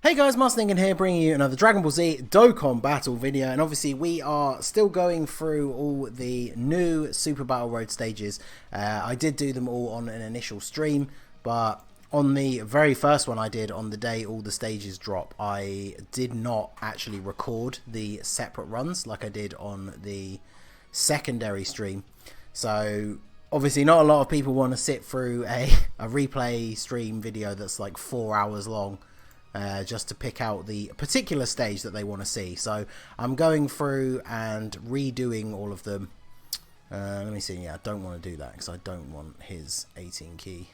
Hey guys, Master here, bringing you another Dragon Ball Z Dokkan battle video, and obviously we are still going through all the new Super Battle Road stages. I did do them all on an initial stream, but on the very first one I did on the day all the stages drop, I did not actually record the separate runs like I did on the secondary stream. So obviously not a lot of people want to sit through a replay stream video that's like 4 hours long. Just to pick out the particular stage that they want to see. So I'm going through and redoing all of them. Let me see. Yeah, I don't want to do that because I don't want his 18 key.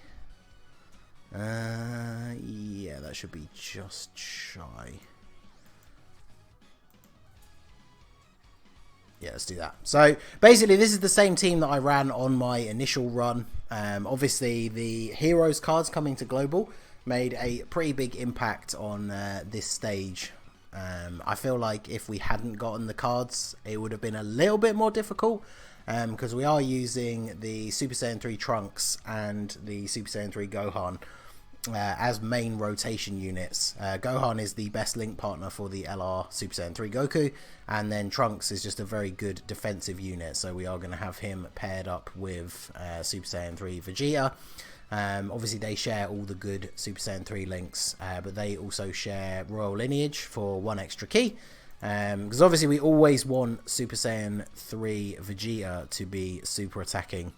Yeah, that should be just shy. Yeah, let's do that. So basically this is the same team that I ran on my initial run. Obviously the Heroes cards coming to Global made a pretty big impact on this stage. I feel like if we hadn't gotten the cards, it would have been a little bit more difficult, because we are using the Super Saiyan 3 Trunks and the Super Saiyan 3 Gohan as main rotation units. Gohan is the best link partner for the LR Super Saiyan 3 Goku, and then Trunks is just a very good defensive unit, so we are going to have him paired up with Super Saiyan 3 Vegeta. Obviously they share all the good Super Saiyan 3 links, but they also share Royal Lineage for 1 extra key, because obviously we always want Super Saiyan 3 Vegeta to be super attacking.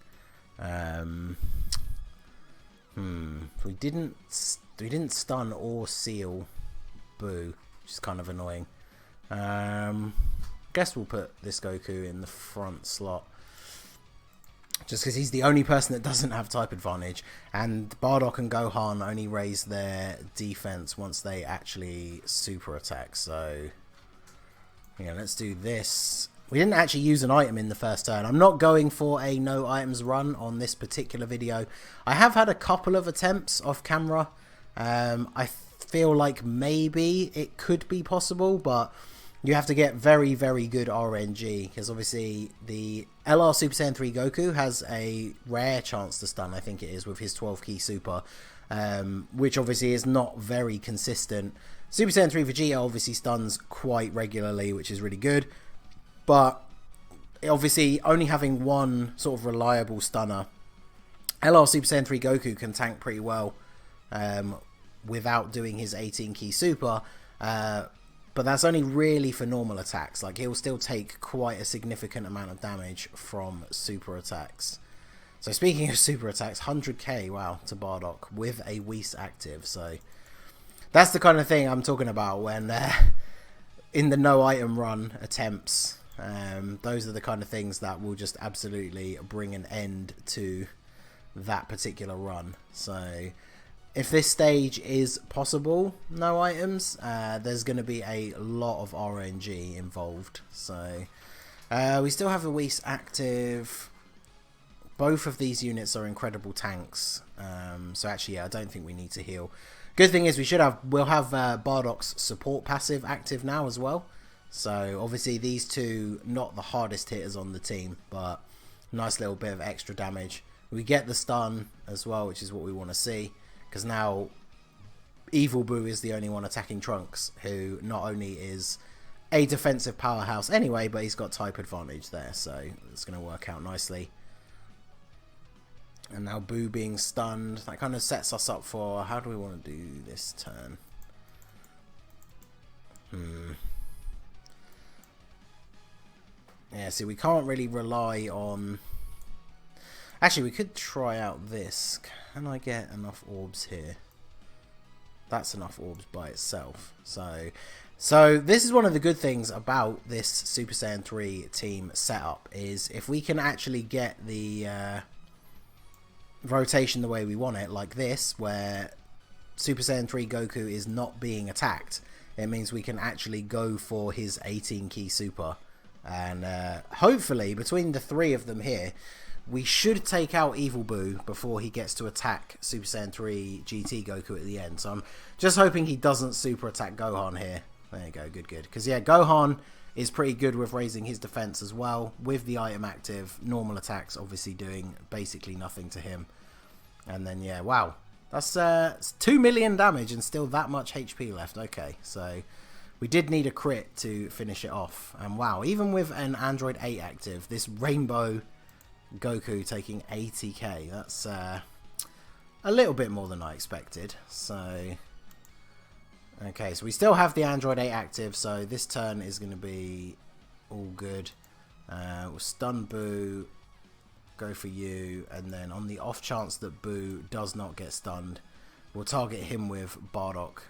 We didn't stun or seal Boo, which is kind of annoying. Guess we'll put this Goku in the front slot, just because he's the only person that doesn't have type advantage, and Bardock and Gohan only raise their defense once they actually super attack. So yeah, let's do this. We didn't actually use an item in the first turn. I'm not going for a no items run on this particular video. I have had a couple of attempts off camera. I feel like maybe it could be possible, but you have to get very, very good RNG, because obviously the LR Super Saiyan 3 Goku has a rare chance to stun, I think it is, with his 12 key super, which obviously is not very consistent. Super Saiyan 3 Vegeta obviously stuns quite regularly, which is really good, but obviously only having one sort of reliable stunner, LR Super Saiyan 3 Goku can tank pretty well without doing his 18 key super, but that's only really for normal attacks. Like, he'll still take quite a significant amount of damage from super attacks. So speaking of super attacks, 100k, wow, to Bardock with a Whis active. So that's the kind of thing I'm talking about when in the no item run attempts. Those are the kind of things that will just absolutely bring an end to that particular run. So if this stage is possible, no items, there's going to be a lot of RNG involved. So we still have a Whis active. Both of these units are incredible tanks. So actually, yeah, I don't think we need to heal. Good thing is we'll have Bardock's support passive active now as well. So obviously these two, not the hardest hitters on the team, but nice little bit of extra damage. We get the stun as well, which is what we want to see, because now Evil Boo is the only one attacking Trunks, who not only is a defensive powerhouse anyway, but he's got type advantage there, so it's going to work out nicely. And now Boo being stunned, that kind of sets us up for, how do we want to do this turn? Yeah, see, we can't really rely on... Actually, we could try out this. Can I get enough orbs here? That's enough orbs by itself. So this is one of the good things about this Super Saiyan 3 team setup, is if we can actually get the rotation the way we want it, like this, where Super Saiyan 3 Goku is not being attacked, it means we can actually go for his 18 key super. And hopefully, between the three of them here, we should take out Evil Boo before he gets to attack Super Saiyan 3 GT Goku at the end. So I'm just hoping he doesn't super attack Gohan here. There you go, good. Because yeah, Gohan is pretty good with raising his defense as well. With the item active, normal attacks obviously doing basically nothing to him. And then yeah, wow. That's 2 million damage and still that much HP left. Okay, so we did need a crit to finish it off. And wow, even with an Android 8 active, this Rainbow Goku taking 80k, that's a little bit more than I expected. So, okay, so we still have the Android 8 active, so this turn is going to be all good. We'll stun Boo, go for you, and then on the off chance that Boo does not get stunned, we'll target him with Bardock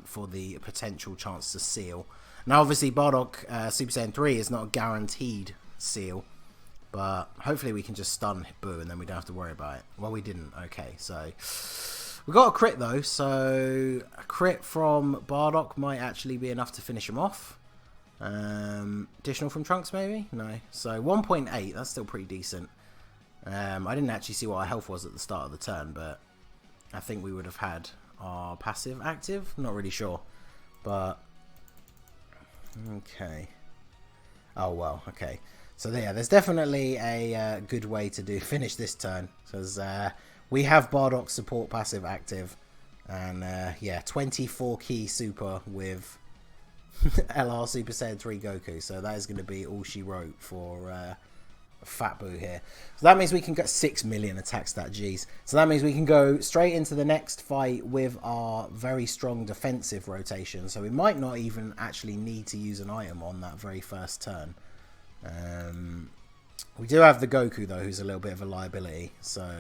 for the potential chance to seal. Now obviously Bardock Super Saiyan 3 is not a guaranteed seal, but hopefully we can just stun Boo and then we don't have to worry about it. Well, we didn't. Okay, so we got a crit though, so a crit from Bardock might actually be enough to finish him off. Additional from Trunks maybe? No. So 1.8, that's still pretty decent. I didn't actually see what our health was at the start of the turn, but I think we would have had our passive active. Not really sure, but okay. Oh well, okay. So yeah, there's definitely a good way to finish this turn, because we have Bardock support passive active, and yeah, 24 key super with LR Super Saiyan 3 Goku. So that is going to be all she wrote for Fat Boo here. So that means we can get 6 million attack stat, G's. So that means we can go straight into the next fight with our very strong defensive rotation. So we might not even actually need to use an item on that very first turn. We do have the Goku though, who's a little bit of a liability. So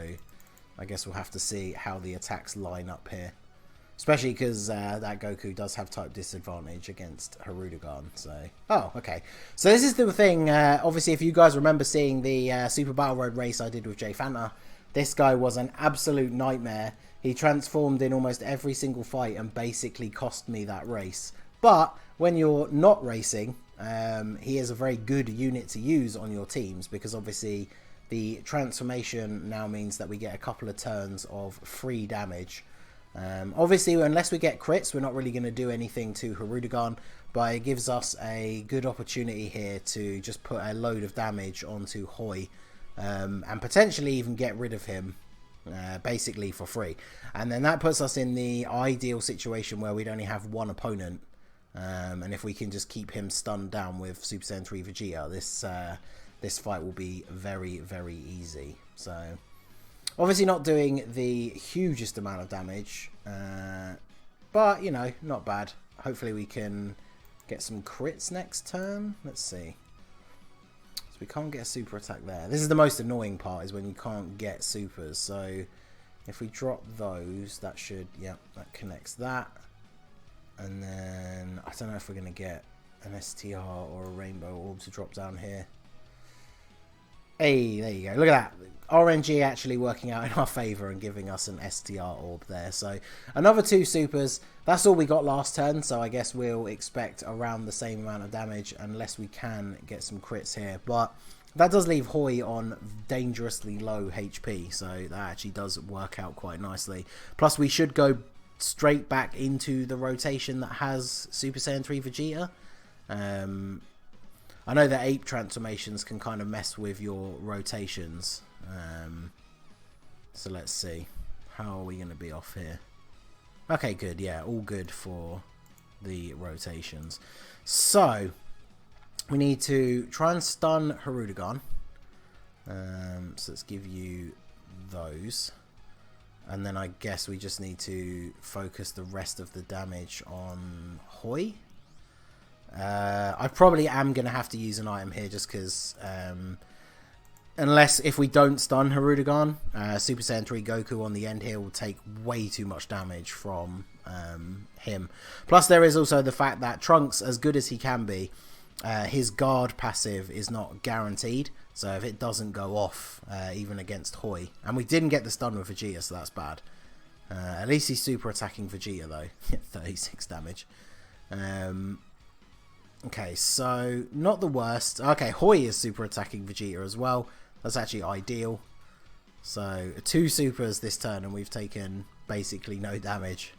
I guess we'll have to see how the attacks line up here. Especially because that Goku does have type disadvantage against Hirudegarn. So, oh, okay. So this is the thing. Obviously, if you guys remember seeing the Super Battle Road race I did with Jay Fanta, this guy was an absolute nightmare. He transformed in almost every single fight and basically cost me that race. But when you're not racing, he is a very good unit to use on your teams, because obviously the transformation now means that we get a couple of turns of free damage. Obviously, unless we get crits, we're not really going to do anything to Hirudegarn, but it gives us a good opportunity here to just put a load of damage onto Hoi, and potentially even get rid of him basically for free. And then that puts us in the ideal situation where we'd only have one opponent, and if we can just keep him stunned down with Super Saiyan 3 Vegeta, this fight will be very, very easy. So obviously not doing the hugest amount of damage, but, you know, not bad. Hopefully we can get some crits next turn. Let's see. So we can't get a super attack there. This is the most annoying part, is when you can't get supers. So if we drop those, that should, yeah, that connects that. And then, I don't know if we're going to get an STR or a rainbow orb to drop down here. Hey, there you go. Look at that. RNG actually working out in our favour and giving us an STR orb there. So another 2 supers. That's all we got last turn. So I guess we'll expect around the same amount of damage unless we can get some crits here. But that does leave Hoi on dangerously low HP. So that actually does work out quite nicely. Plus we should go straight back into the rotation that has Super Saiyan 3 Vegeta. I know that ape transformations can kind of mess with your rotations. So let's see. How are we going to be off here? Okay, good. Yeah, all good for the rotations. So we need to try and stun Hirudegarn. So let's give you those. And then I guess we just need to focus the rest of the damage on Hoi. I probably am going to have to use an item here just because, unless if we don't stun Hirudegarn, Super Saiyan 3 Goku on the end here will take way too much damage from him. Plus there is also the fact that Trunks, as good as he can be, his guard passive is not guaranteed. So if it doesn't go off, even against Hoi, and we didn't get the stun with Vegeta, so that's bad. At least he's super attacking Vegeta though, 36 damage. Okay, so not the worst. Okay, Hoi is super attacking Vegeta as well. That's actually ideal. So 2 supers this turn and we've taken basically no damage.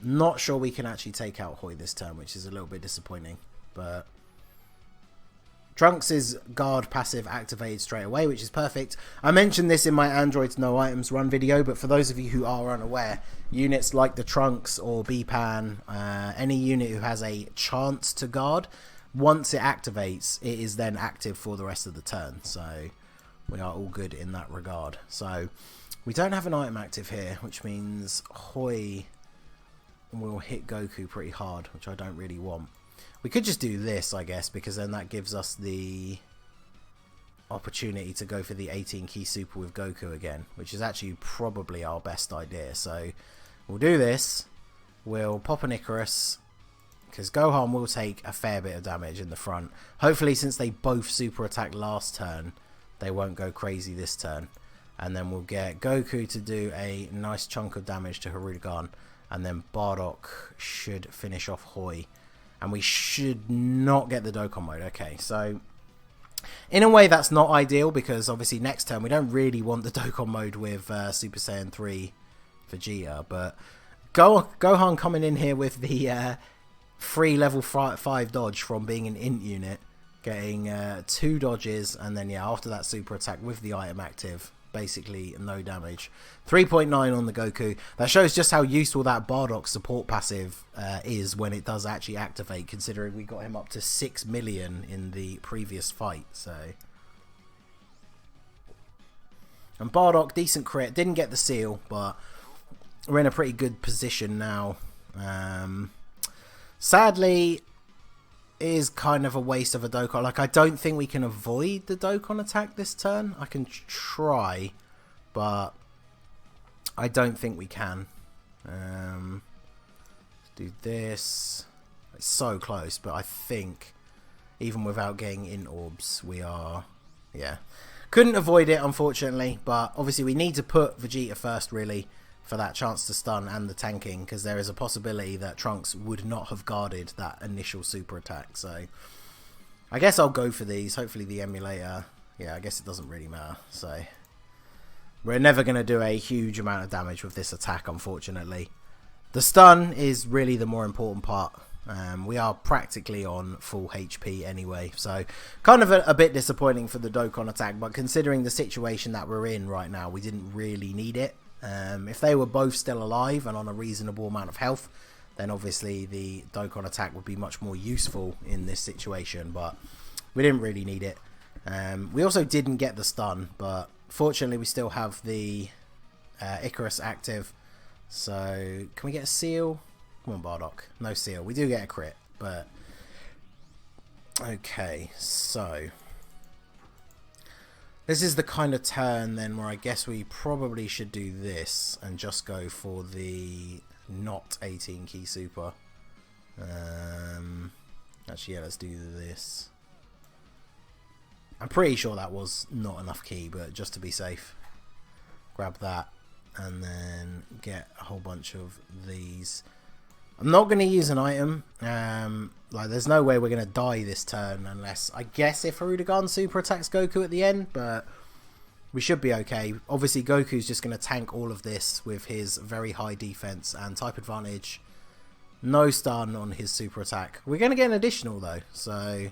Not sure we can actually take out Hoi this turn, which is a little bit disappointing. But Trunks' guard passive activated straight away, which is perfect. I mentioned this in my Android's No Items Run video, but for those of you who are unaware, units like the Trunks or B-Pan, any unit who has a chance to guard, once it activates, it is then active for the rest of the turn. So we are all good in that regard. So we don't have an item active here, which means Hoi will hit Goku pretty hard, which I don't really want. We could just do this, I guess, because then that gives us the opportunity to go for the 18 key super with Goku again, which is actually probably our best idea. So we'll do this. We'll pop an Icarus, because Gohan will take a fair bit of damage in the front. Hopefully, since they both super attacked last turn, they won't go crazy this turn. And then we'll get Goku to do a nice chunk of damage to Hirudegarn, and then Bardock should finish off Hoi. And we should not get the Dokkan mode. Okay, so in a way that's not ideal, because obviously next turn we don't really want the Dokkan mode with Super Saiyan 3 Vegeta. But Gohan coming in here with the free level 5 dodge from being an int unit, getting 2 dodges, and then yeah, after that super attack with the item active, basically no damage. 3.9 on the Goku. That shows just how useful that Bardock support passive is when it does actually activate, considering we got him up to 6 million in the previous fight. So, and Bardock, decent crit, didn't get the seal, but we're in a pretty good position now. Sadly, it is kind of a waste of a Dokkan. Like, I don't think we can avoid the Dokkan attack this turn. I can try, but I don't think we can. Do this. It's so close, but I think even without getting in orbs, we are, yeah. Couldn't avoid it, unfortunately, but obviously we need to put Vegeta first, really, for that chance to stun and the tanking, because there is a possibility that Trunks would not have guarded that initial super attack. So I guess I'll go for these. Hopefully the emulator, yeah, I guess it doesn't really matter. So we're never going to do a huge amount of damage with this attack, unfortunately. The stun is really the more important part. We are practically on full HP anyway, so kind of a bit disappointing for the Dokkan attack, but considering the situation that we're in right now, we didn't really need it. If they were both still alive and on a reasonable amount of health, then obviously the Dokkan attack would be much more useful in this situation, but we didn't really need it. We also didn't get the stun, but fortunately we still have the Icarus active. So can we get a seal? Come on, Bardock. No seal. We do get a crit, but okay, so this is the kind of turn then where I guess we probably should do this and just go for the not 18 key super. Actually, yeah, let's do this. I'm pretty sure that was not enough key, but just to be safe, grab that and then get a whole bunch of these. I'm not going to use an item. Like, there's no way we're going to die this turn unless, I guess, if Hirudegarn super attacks Goku at the end, but we should be okay. Obviously, Goku's just going to tank all of this with his very high defense and type advantage. No stun on his super attack. We're going to get an additional, though. So,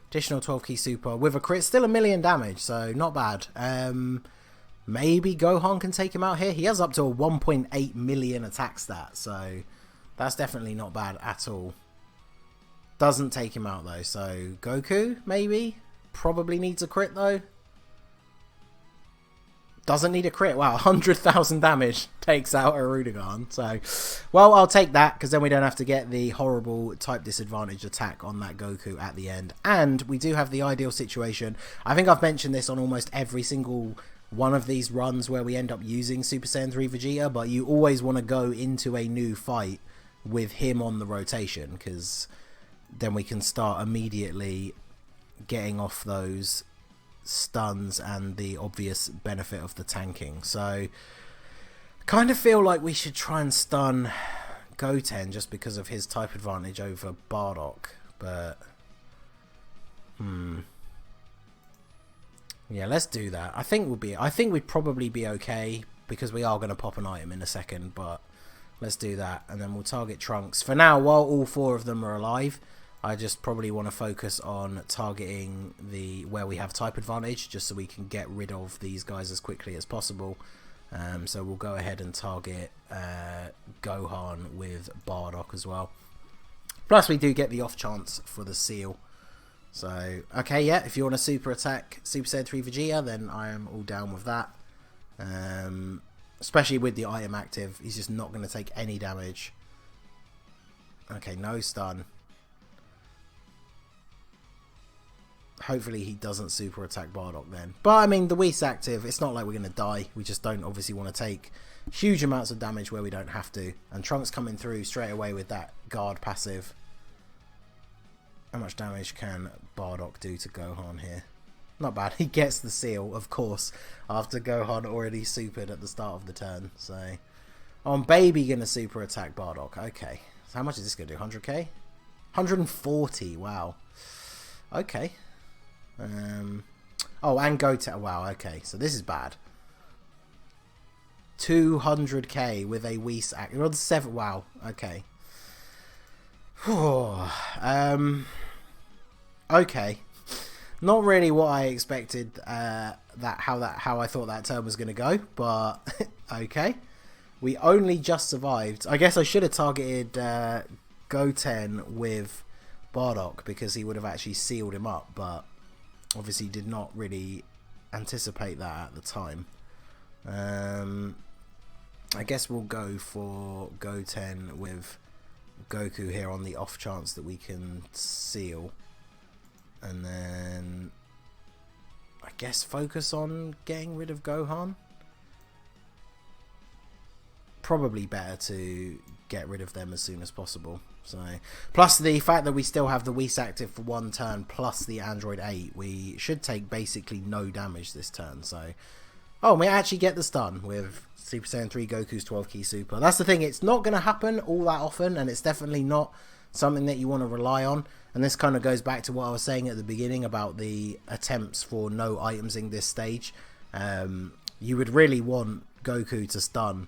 additional 12 key super with a crit. Still a million damage, so not bad. Maybe Gohan can take him out here. He has up to a 1.8 million attack stat, so that's definitely not bad at all. Doesn't take him out though, so Goku maybe? Probably needs a crit though. Doesn't need a crit. Wow, 100,000 damage takes out Hirudegarn. So, well, I'll take that, because then we don't have to get the horrible type disadvantage attack on that Goku at the end. And we do have the ideal situation. I think I've mentioned this on almost every single one of these runs where we end up using Super Saiyan 3 Vegeta, but you always want to go into a new fight with him on the rotation, because then we can start immediately getting off those stuns and the obvious benefit of the tanking. So kind of feel like we should try and stun Goten just because of his type advantage over Bardock, but yeah, let's do that. I think we'd probably be okay, because we are going to pop an item in a second, but let's do that, and then we'll target Trunks. For now, while all 4 of them are alive, I just probably want to focus on targeting where we have type advantage, just so we can get rid of these guys as quickly as possible. So we'll go ahead and target Gohan with Bardock as well. Plus we do get the off chance for the seal. So, okay, yeah, if you want to super attack Super Saiyan 3 Vegeta, then I am all down with that. Especially with the item active, he's just not going to take any damage. Okay, no stun. Hopefully he doesn't super attack Bardock then. But, I mean, the Whis active, it's not like we're going to die. We just don't obviously want to take huge amounts of damage where we don't have to. And Trunks coming through straight away with that guard passive. How much damage can Bardock do to Gohan here? Not bad. He gets the seal, of course, after Gohan already supered at the start of the turn. So, I'm Baby going to super attack Bardock. Okay. So how much is this going to do? 100k? 140. Wow. Okay. Oh, and Goten. Wow, okay. So this is bad. 200k with a Whis act. You're on 7. Wow. Okay. Okay. Not really what I expected. How I thought that turn was going to go, but okay. We only just survived. I guess I should have targeted Goten with Bardock because he would have actually sealed him up, but obviously did not really anticipate that at the time. I guess we'll go for Goten with Goku here on the off chance that we can seal. And then I guess focus on getting rid of Gohan. Probably better to get rid of them as soon as possible. So, plus the fact that we still have the Whis active for one turn, plus the Android 8, we should take basically no damage this turn. So, oh, we actually get the stun with Super Saiyan 3 Goku's 12 key super. That's the thing, it's not going to happen all that often, and it's definitely not something that you want to rely on. And this kind of goes back to what I was saying at the beginning about the attempts for no items in this stage. You would really want Goku to stun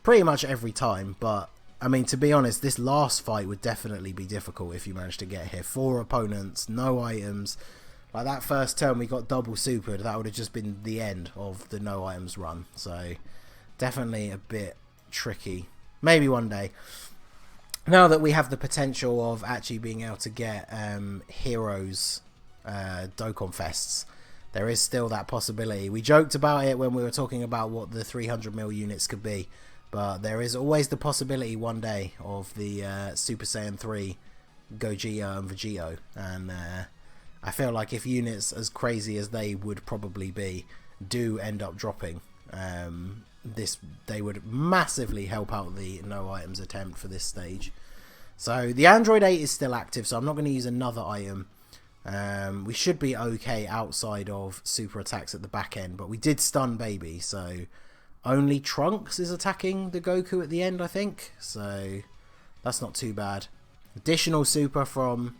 pretty much every time, but I mean, to be honest, this last fight would definitely be difficult if you managed to get here. 4 opponents, no items. Like that first turn we got double supered, that would have just been the end of the no items run. So definitely a bit tricky. Maybe one day. Now that we have the potential of actually being able to get Heroes Dokkan Fests, there is still that possibility. We joked about it when we were talking about what the 300ml units could be, but there is always the possibility one day of the Super Saiyan 3 Gogeta and Vegito, and I feel like if units as crazy as they would probably be do end up dropping, they would massively help out the no items attempt for this stage. So the Android 8 is still active, so I'm not going to use another item. We should be okay outside of super attacks at the back end, but we did stun Baby, so only Trunks is attacking the Goku at the end, I think. So that's not too bad. Additional super from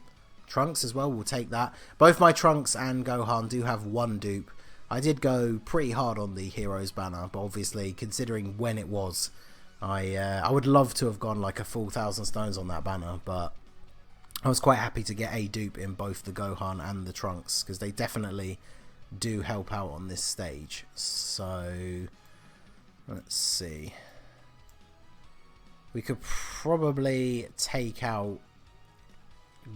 Trunks as well, we'll take that. Both my Trunks and Gohan do have one dupe. I did go pretty hard on the Heroes banner, but obviously considering when it was, I would love to have gone like a full 1,000 stones on that banner, but I was quite happy to get a dupe in both the Gohan and the Trunks, because they definitely do help out on this stage. So let's see. We could probably take out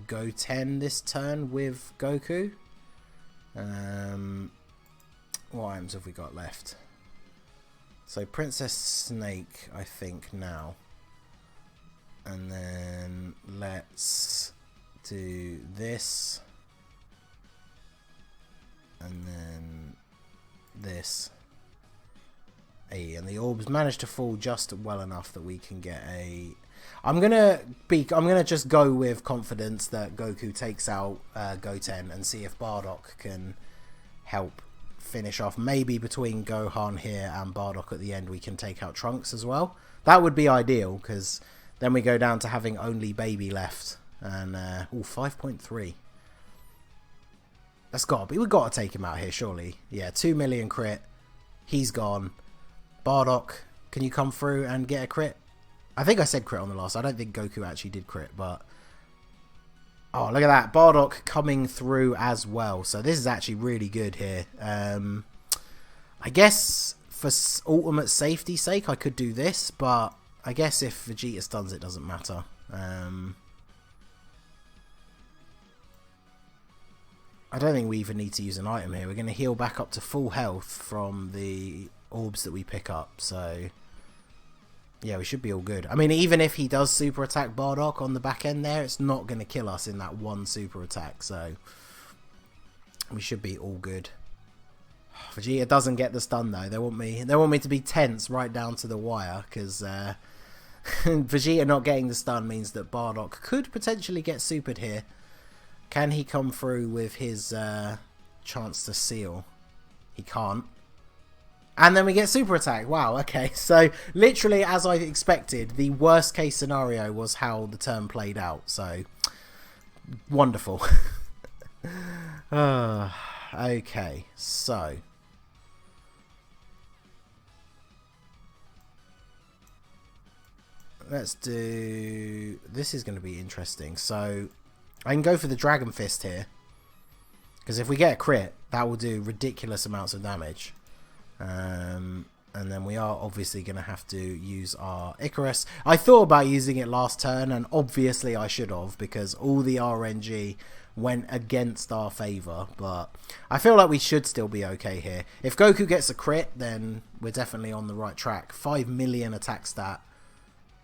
Goten this turn with Goku. What items have we got left? So Princess Snake, I think, now. And then let's do this. And then this. Hey, and the orbs managed to fall just well enough that we can get a... I'm gonna just go with confidence that Goku takes out Goten and see if Bardock can help finish off. Maybe between Gohan here and Bardock at the end we can take out Trunks as well. That would be ideal, because then we go down to having only Baby left. And 5.3. That's gotta be, we've got to take him out here surely. Yeah, 2 million crit. He's gone. Bardock, can you come through and get a crit? I think I said crit on the last. I don't think Goku actually did crit, but Oh, look at that. Bardock coming through as well. So this is actually really good here. I guess for ultimate safety sake, I could do this. But I guess if Vegeta stuns, it doesn't matter. I don't think we even need to use an item here. We're going to heal back up to full health from the orbs that we pick up. So yeah, we should be all good. I mean, even if he does super attack Bardock on the back end there, it's not going to kill us in that one super attack. So we should be all good. Vegeta doesn't get the stun though. They want me to be tense right down to the wire, because Vegeta not getting the stun means that Bardock could potentially get supered here. Can he come through with his chance to seal? He can't. And then we get super attack. Wow, okay. So literally as I expected, the worst case scenario was how the turn played out. So wonderful. Okay, so let's do... This is going to be interesting. So I can go for the Dragon Fist here, because if we get a crit, that will do ridiculous amounts of damage. And then we are obviously going to have to use our Icarus. I thought about using it last turn, and obviously I should have, because all the RNG went against our favour. But I feel like we should still be okay here. If Goku gets a crit, then we're definitely on the right track. 5 million attack stat.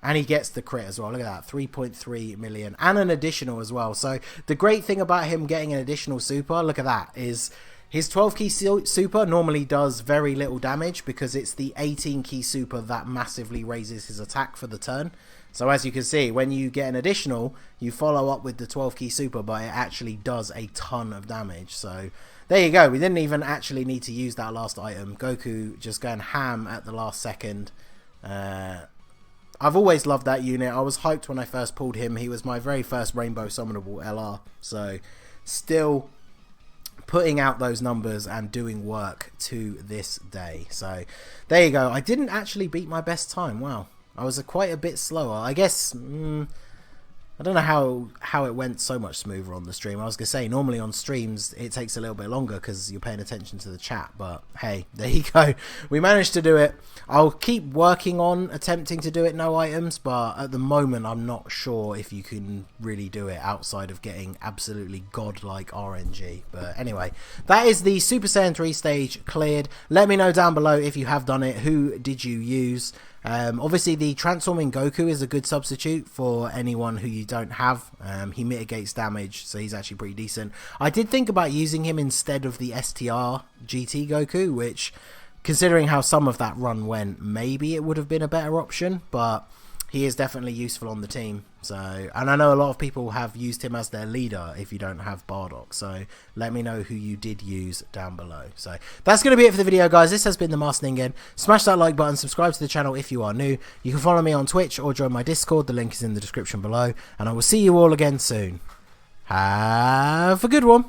And he gets the crit as well. Look at that. 3.3 million. And an additional as well. So the great thing about him getting an additional super, look at that, is his 12 key super normally does very little damage, because it's the 18 key super that massively raises his attack for the turn. So as you can see, when you get an additional, you follow up with the 12 key super, but it actually does a ton of damage. So there you go. We didn't even actually need to use that last item. Goku just going ham at the last second. I've always loved that unit. I was hyped when I first pulled him. He was my very first Rainbow Summonable LR. So still putting out those numbers and doing work to this day. So there you go. I didn't actually beat my best time. Wow. I was quite a bit slower. I guess... I don't know how it went so much smoother on the stream. I was going to say, normally on streams, it takes a little bit longer because you're paying attention to the chat. But hey, there you go. We managed to do it. I'll keep working on attempting to do it no items. But at the moment, I'm not sure if you can really do it outside of getting absolutely godlike RNG. But anyway, that is the Super Saiyan 3 stage cleared. Let me know down below if you have done it. Who did you use? Obviously the transforming Goku is a good substitute for anyone who you don't have. He mitigates damage, so he's actually pretty decent. I did think about using him instead of the STR GT Goku, which, considering how some of that run went, maybe it would have been a better option, but he is definitely useful on the team. So, and I know a lot of people have used him as their leader if you don't have Bardock. So let me know who you did use down below. So that's going to be it for the video, guys. This has been the Master Ningen. Smash that like button, subscribe to the channel if you are new. You can follow me on Twitch or join my Discord. The link is in the description below. And I will see you all again soon. Have a good one.